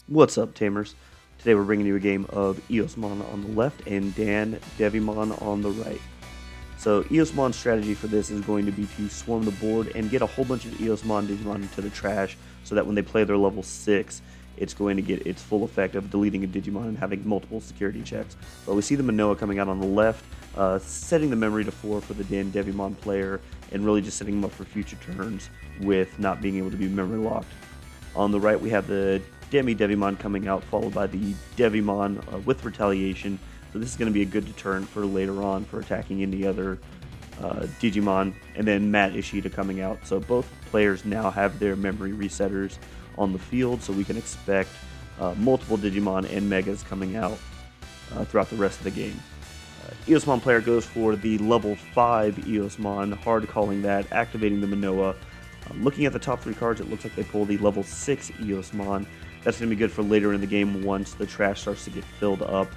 What's up, Tamers? Today we're bringing you a game of Eosmon on the left and DanDevimon on the right. So Eosmon's strategy for this is going to be to swarm the board and get a whole bunch of Eosmon Digimon into the trash so that when they play their level 6, it's going to get its full effect of deleting a Digimon and having multiple security checks. But we see the Minot coming out on the left, setting the memory to 4 for the DanDevimon player and really just setting him up for future turns with not being able to be memory locked. On the right, we have the DanDevimon coming out, followed by the Devimon with Retaliation. So this is going to be a good deterrent for later on for attacking any other Digimon. And then Matt Ishida coming out. So both players now have their memory resetters on the field, so we can expect multiple Digimon and Megas coming out throughout the rest of the game. Eosmon player goes for the level 5 Eosmon, hard calling that, activating the Manoa. Looking at the top 3 cards, it looks like they pull the level 6 Eosmon. That's going to be good for later in the game once the trash starts to get filled up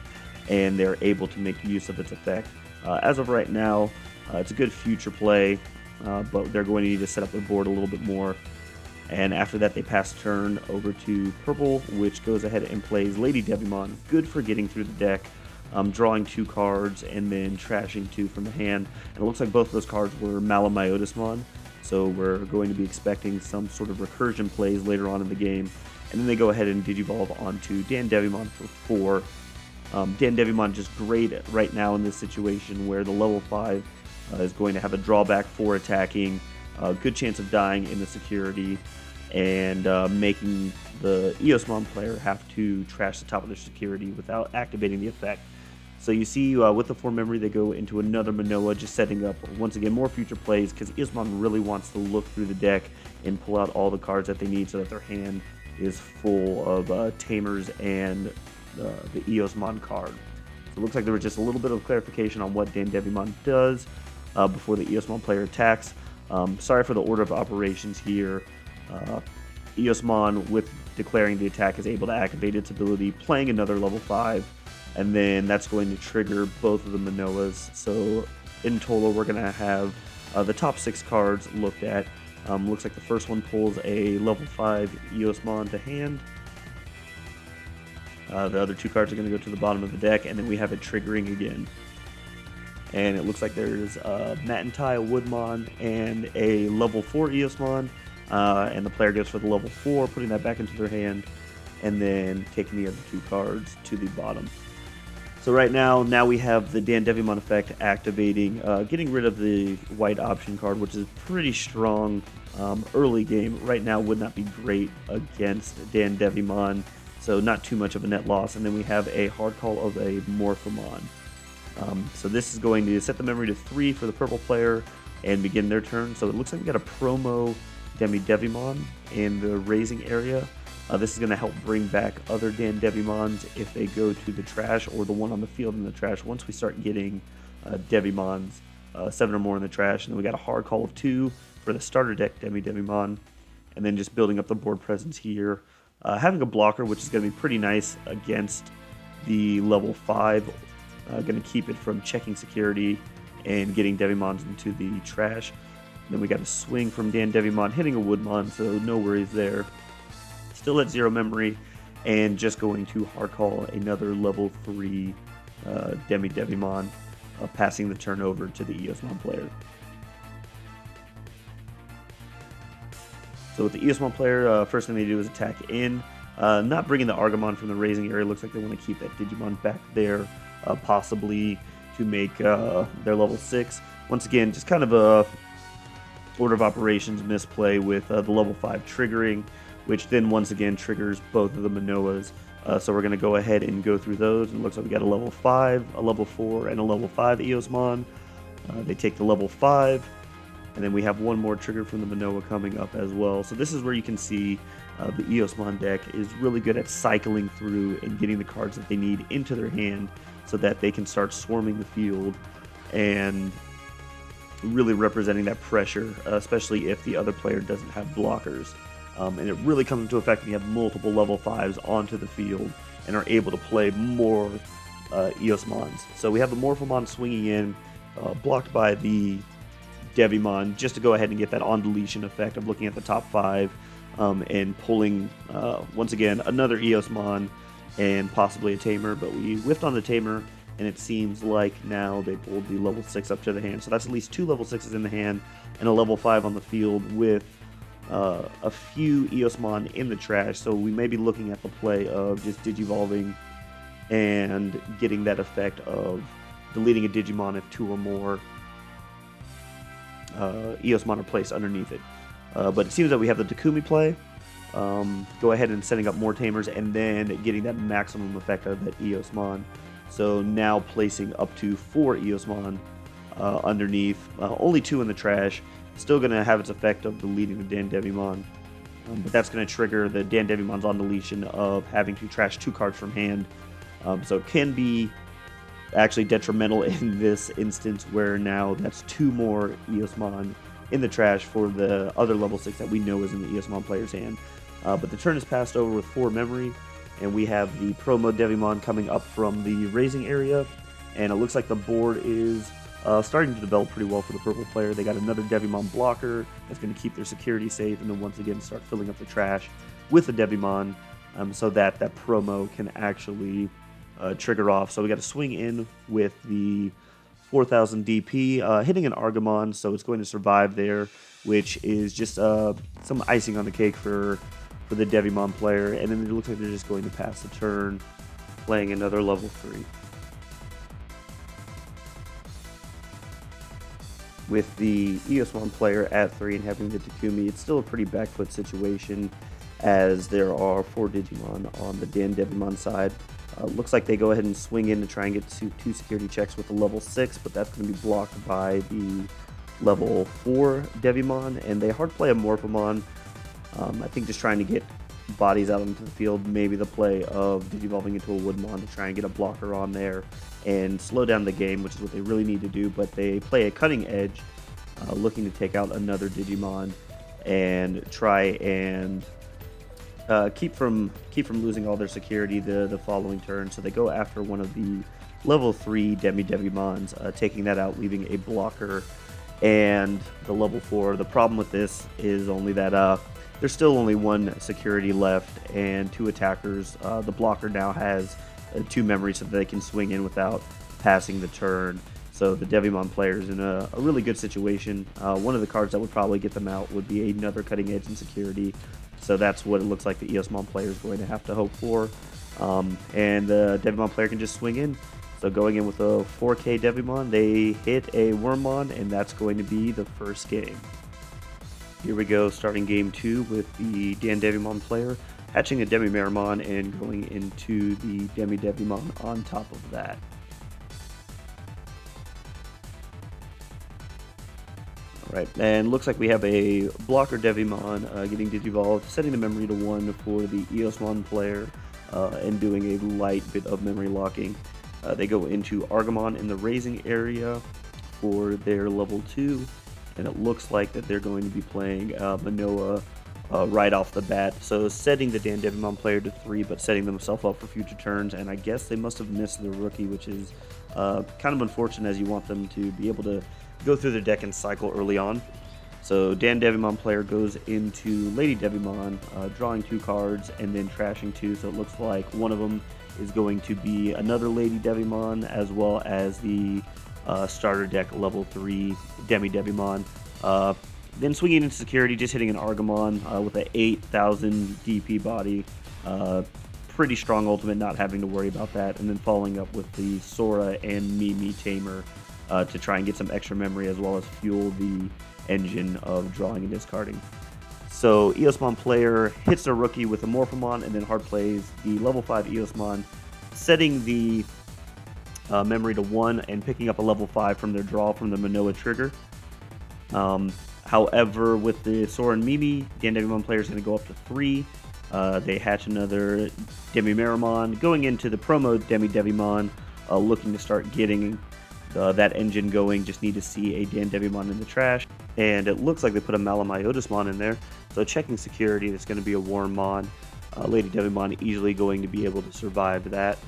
and they're able to make use of its effect. As of right now, it's a good future play, but they're going to need to set up their board a little bit more. And after that, they pass turn over to purple, which goes ahead and plays Lady Devimon. Good for getting through the deck, drawing 2 cards, and then trashing 2 from the hand. And it looks like both of those cards were MaloMyotismon, so we're going to be expecting some sort of recursion plays later on in the game. And then they go ahead and Digivolve onto DanDevimon for 4. DanDevimon just great right now in this situation where the level 5 is going to have a drawback for attacking, good chance of dying in the security, and making the Eosmon player have to trash the top of their security without activating the effect. So you see with the 4 memory, they go into another Manoa, just setting up, once again, more future plays, because Eosmon really wants to look through the deck and pull out all the cards that they need so that their hand is full of Tamers and the Eosmon card. So it looks like there was just a little bit of clarification on what DanDevimon does before the Eosmon player attacks. Sorry for the order of operations here. Eosmon, with declaring the attack, is able to activate its ability, playing another level 5, and then that's going to trigger both of the Manoas. So in total, we're going to have the top 6 cards looked at. Looks like the first one pulls a level 5 Eosmon to hand. The other 2 cards are going to go to the bottom of the deck, and then we have it triggering again. And it looks like there's Matantai, Woodmon, and a level 4 Eosmon. And the player goes for the level 4, putting that back into their hand, and then taking the other 2 cards to the bottom. So right now we have the DanDevimon effect activating, getting rid of the white option card, which is pretty strong early game. Right now would not be great against DanDevimon, so not too much of a net loss. And then we have a hard call of a Morphomon. So this is going to set the memory to 3 for the purple player and begin their turn. So it looks like we got a promo DanDevimon in the raising area. This is going to help bring back other DanDevimons if they go to the trash, or the one on the field in the trash once we start getting Devimons, 7 or more in the trash. And then we got a hard call of 2 for the starter deck DanDevimon, and then just building up the board presence here. Having a blocker, which is going to be pretty nice against the level 5, going to keep it from checking security and getting Devimons into the trash. And then we got a swing from DanDevimon hitting a Woodmon, so no worries there. Still at 0 memory, and just going to hard call another level 3 DanDevimon, passing the turn over to the Eosmon player. So with the Eosmon player, first thing they do is attack in, not bringing the Argamon from the raising area. Looks like they want to keep that Digimon back there, possibly to make their level 6. Once again, just kind of a order of operations misplay with the level 5 triggering, which then once again triggers both of the Manoas. So we're going to go ahead and go through those. And it looks like we got a level 5, a level 4, and a level 5 Eosmon. They take the level 5, and then we have one more trigger from the Manoa coming up as well. So this is where you can see the Eosmon deck is really good at cycling through and getting the cards that they need into their hand so that they can start swarming the field and really representing that pressure, especially if the other player doesn't have blockers. And it really comes into effect when you have multiple level 5s onto the field and are able to play more Eosmons. So we have the Morphomon swinging in, blocked by the Devimon, just to go ahead and get that on deletion effect of looking at the top 5, and pulling, once again, another Eosmon and possibly a Tamer, but we whiffed on the Tamer, and it seems like now they pulled the level 6 up to the hand. So that's at least 2 level 6s in the hand and a level 5 on the field with a few Eosmon in the trash. So we may be looking at the play of just Digivolving and getting that effect of deleting a Digimon if 2 or more Eosmon are placed underneath it. But it seems that we have the Takumi play. Go ahead and setting up more Tamers and then getting that maximum effect of that Eosmon. So now placing up to 4 Eosmon underneath, only 2 in the trash. Still going to have its effect of deleting the DanDevimon. But that's going to trigger the DanDevimon's on deletion of having to trash 2 cards from hand. So it can be actually detrimental in this instance where now that's 2 more Eosmon in the trash for the other level 6 that we know is in the Eosmon player's hand. But the turn is passed over with 4 memory, and we have the promo Devimon coming up from the raising area, and it looks like the board is starting to develop pretty well for the purple player. They got another Devimon blocker that's going to keep their security safe, and then once again start filling up the trash with the Devimon so that that promo can actually trigger off. So we got to swing in with the 4000 DP, hitting an Argamon, so it's going to survive there, which is just some icing on the cake for the Devimon player. And then it looks like they're just going to pass the turn, playing another level 3. With the Eosmon player at 3 and having the Takumi, it's still a pretty backfoot situation as there are 4 Digimon on the DanDevimon side. Looks like they go ahead and swing in to try and get to 2 security checks with a level 6, but that's going to be blocked by the level 4 Devimon, and they hard play a Morphomon. I think just trying to get bodies out into the field, maybe the play of Digivolving into a Woodmon to try and get a blocker on there and slow down the game, which is what they really need to do, but they play a Cutting Edge, looking to take out another Digimon and try and keep from losing all their security the following turn. So they go after one of the level 3 Devimons, taking that out, leaving a blocker and the level 4. The problem with this is only that there's still only 1 security left and 2 attackers. The blocker now has 2 memories so that they can swing in without passing the turn. So the Devimon player is in a really good situation. One of the cards that would probably get them out would be another Cutting Edge in security. So that's what it looks like the Eosmon player is going to have to hope for. And the Devimon player can just swing in. So going in with a 4K Devimon, they hit a Wormmon, and that's going to be the first game. Here we go, starting game 2 with the DanDevimon player, hatching a Demimeramon and going into the DemiDevimon on top of that. Alright, and looks like we have a blocker Devimon getting Digivolved, setting the memory to 1 for the Eosmon player, and doing a light bit of memory locking. They go into Argamon in the raising area for their level 2, and it looks like that they're going to be playing Minot right off the bat. So setting the DanDevimon player to 3, but setting themselves up for future turns, and I guess they must have missed the rookie, which is kind of unfortunate as you want them to be able to go through their deck and cycle early on. So DanDevimon player goes into Lady Devimon, drawing 2 cards and then trashing 2, so it looks like one of them is going to be another Lady Devimon as well as the starter deck level 3 DemiDevimon. Then swinging into security, just hitting an Argamon with an 8000 DP body. Pretty strong ultimate, not having to worry about that. And then following up with the Sora and Mimi Tamer to try and get some extra memory as well as fuel the engine of drawing and discarding. So Eosmon player hits their rookie with a Morphomon and then hard plays the level 5 Eosmon, setting the memory to 1 and picking up a level 5 from their draw from the Minot trigger. However, with the Sora and Mimi, DanDevimon player is going to go up to 3. They hatch another Demimeramon, going into the promo DemiDevimon, looking to start getting that engine going. Just need to see a DanDevimon in the trash, and it looks like they put a MaloMyotismon in there. So checking security, there's going to be a Wormmon. Lady Devimon easily going to be able to survive that.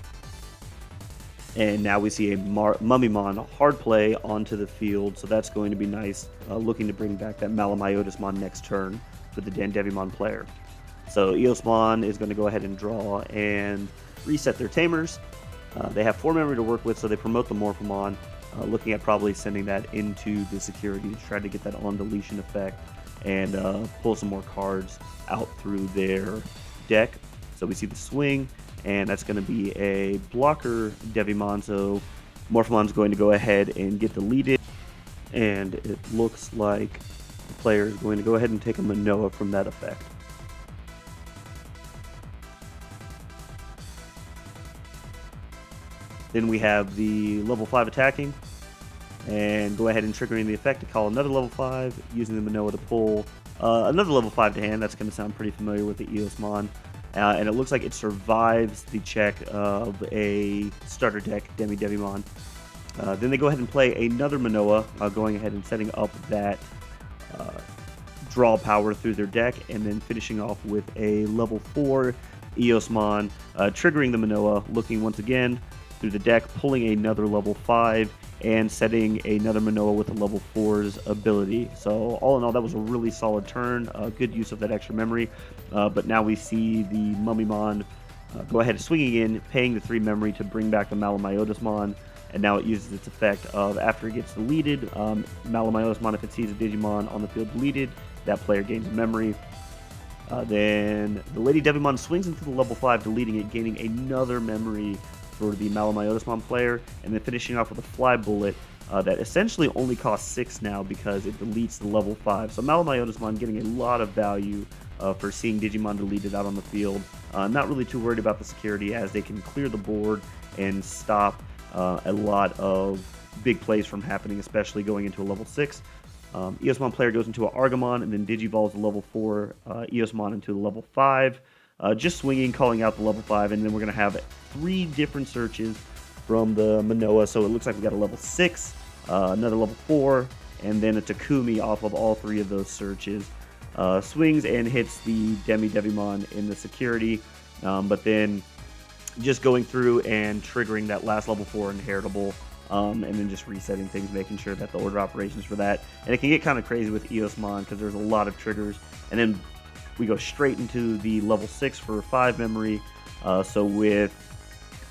And now we see a Mummymon hard play onto the field, so that's going to be nice. Looking to bring back that MaloMyotismon next turn. for the DanDevimon player. So Eosmon is going to go ahead and draw and reset their tamers. They have 4 memory to work with, so they promote the Morphomon, looking at probably sending that into the security to try to get that on deletion effect and pull some more cards out through their deck. So we see the swing, and that's going to be a blocker Devimon, so Morphomon's going to go ahead and get deleted, and it looks like the player is going to go ahead and take a Minot from that effect. Then we have the level 5 attacking, and go ahead and triggering the effect to call another level 5, using the Minot to pull another level 5 to hand. That's going to sound pretty familiar with the Eosmon. And it looks like it survives the check of a starter deck, DanDevimon. Then they go ahead and play another Minot, going ahead and setting up that draw power through their deck, and then finishing off with a level 4 Eosmon, triggering the Minot, looking once again through the deck, pulling another level 5, and setting another Minot with a level 4's ability. So all in all, that was a really solid turn, good use of that extra memory. But now we see the Mummymon go ahead swinging in, paying the 3 memory to bring back the MaloMyotismon, and now it uses its effect of, after it gets deleted, MaloMyotismon, if it sees a Digimon on the field deleted, that player gains a memory. Then the Lady Devimon swings into the level 5, deleting it, gaining another memory for the MaloMyotismon player, and then finishing off with a Fly Bullet that essentially only costs 6 now because it deletes the level 5. So MaloMyotismon getting a lot of value for seeing Digimon deleted out on the field. Not really too worried about the security, as they can clear the board and stop a lot of big plays from happening, especially going into a level 6. Eosmon player goes into an Argamon, and then Digivolves the level 4 Eosmon into the level 5. Just swinging, calling out the level 5, and then we're going to have 3 different searches from the Minot. So it looks like we got a level 6, another level 4, and then a Takumi off of all 3 of those searches. Swings and hits the DanDevimon in the security, but then just going through and triggering that last level 4 inheritable, and then just resetting things, making sure that the order operations for that. And it can get kind of crazy with Eosmon because there's a lot of triggers, and then we go straight into the level 6 for 5 memory. So with,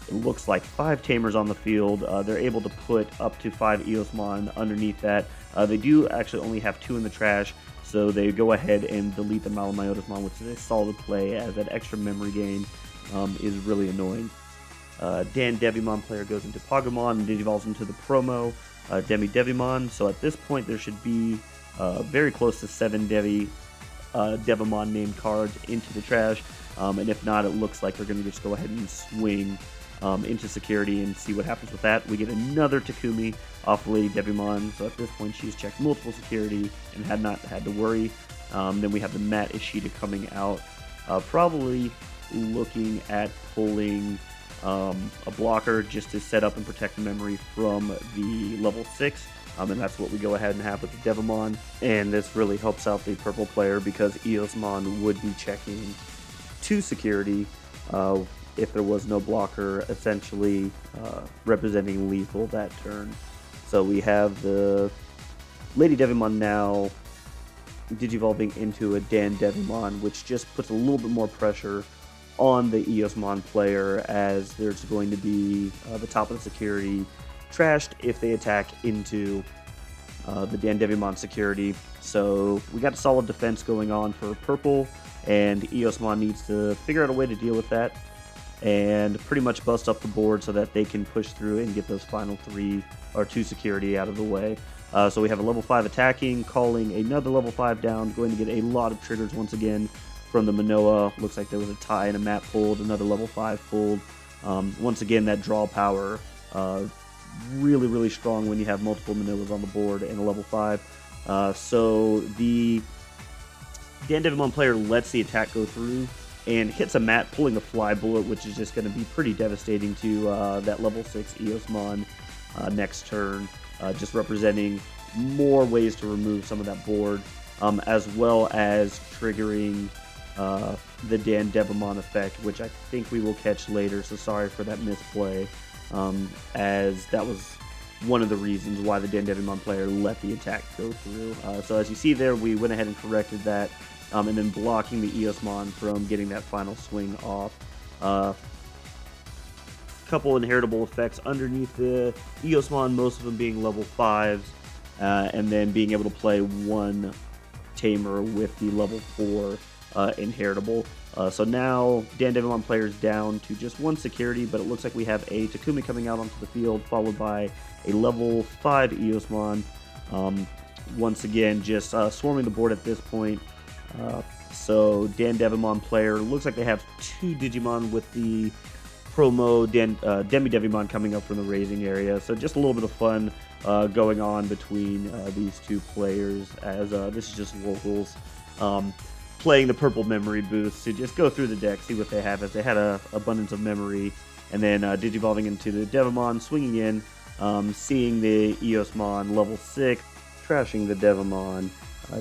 it looks like 5 tamers on the field, they're able to put up to 5 Eosmon underneath that. They do actually only have 2 in the trash, so they go ahead and delete the MaloMyotismon, which is a solid play, as that extra memory gain is really annoying. DanDevimon player goes into Pagumon and Digivolves into the promo DanDevimon. So at this point, there should be very close to 7 Devimon named cards into the trash, and if not, it looks like they're going to just go ahead and swing into security and see what happens with that. We get another Takumi off Lady Devimon, so at this point she's checked multiple security and had not had to worry. Then we have the Matt Ishida coming out, probably looking at pulling a blocker just to set up and protect the memory from the level 6. And that's what we go ahead and have with the Devimon. And this really helps out the purple player because Eosmon would be checking 2 security if there was no blocker, essentially representing lethal that turn. So we have the Lady Devimon now digivolving into a DanDevimon, which just puts a little bit more pressure on the Eosmon player, as there's going to be the top of the security trashed if they attack into the DanDevimon security. So we got a solid defense going on for purple, and Eosmon needs to figure out a way to deal with that and pretty much bust up the board so that they can push through and get those final 3 or 2 security out of the way. So we have a level 5 attacking, calling another level 5 down, going to get a lot of triggers once again from the Minot. Looks like there was a tie and a Mat pulled, another level 5 pulled. Once again, that draw power really, really strong when you have multiple Minotas on the board and a level 5. So the DanDevimon player lets the attack go through and hits a Mat, pulling a Fly Bullet, which is just going to be pretty devastating to that level 6 Eosmon next turn, just representing more ways to remove some of that board, as well as triggering the DanDevimon effect, which I think we will catch later, so sorry for that misplay, as that was one of the reasons why the DanDevimon player let the attack go through. So as you see there, we went ahead and corrected that and then blocking the Eosmon from getting that final swing off. Couple inheritable effects underneath the Eosmon, most of them being level 5s, and then being able to play one Tamer with the level 4 inheritable. So now DanDevimon players down to just one security, but it looks like we have a Takumi coming out onto the field, followed by a level 5 Eosmon. Once again, just swarming the board at this point. So DanDevimon player looks like they have 2 Digimon with the promo DemiDevimon coming up from the raising area. So just a little bit of fun going on between these 2 players, as this is just locals playing the purple memory boost to just go through the deck, see what they have, as they had a abundance of memory, and then digivolving into the Devimon, swinging in, seeing the Eosmon level 6, trashing the Devimon,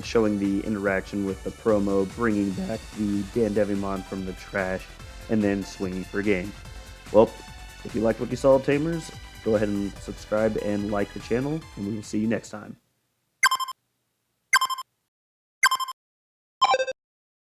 showing the interaction with the promo, bringing back the DanDevimon from the trash, and then swinging for game. Well, if you liked what you saw, Tamers, go ahead and subscribe and like the channel, and we will see you next time.